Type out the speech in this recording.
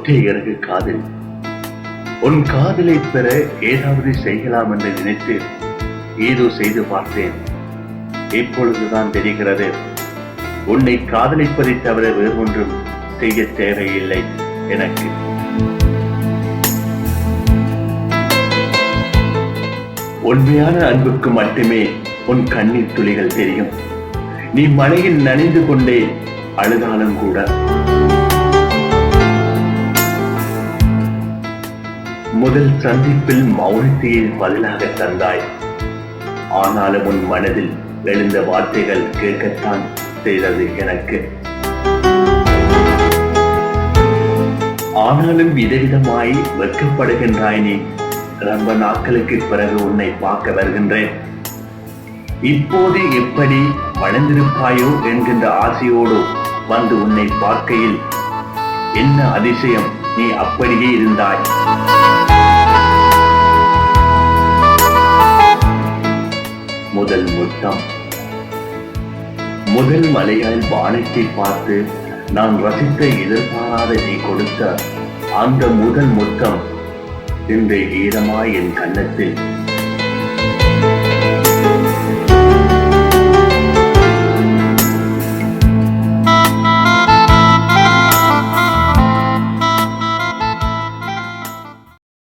ஒற்றை இறகு காதல். உன் காதலை பெற ஏதாவது செய்யலாம் என்று நினைத்து ஏதோ செய்து பார்த்தேன். இப்பொழுதுதான் தெரிகிறது, உன்னை காதலிப்பதை தவிர வேறு ஒன்றும் செய்ய தேவையில்லை எனக்கு. உண்மையான அன்புக்கு மட்டுமே உன் கண்ணீர் துளிகள் தெரியும். நீ மழையில் நனைந்து கொண்டே அழுதாலும் கூட. முதல் சந்திப்பில் மௌனத்தையே பதிலாக தந்தாய். ஆனாலும் உன் மனதில் எழுந்த வார்த்தைகள் கேட்கத்தான் செய்தது எனக்கு. ஆனாலும் விதவிதமாய் வெட்கப்படுகின்றாய் நீ. ரொம்ப நாட்களுக்கு பிறகு உன்னை பார்க்க வருகின்றேன். இப்போது எப்படி மணந்திருப்பாயோ என்கின்ற ஆசையோடு வந்து உன்னை பார்க்கையில் என்ன அதிசயம், நீ அப்படியே இருந்தாய். முதல் முத்தம். முதல் மலையால் வானத்தை பார்த்து நான் ரசித்த எதிர்பாராத நீ கொடுத்த அந்த முதல் முத்தம் இன்று ஈரமாய் என் கன்னத்தில்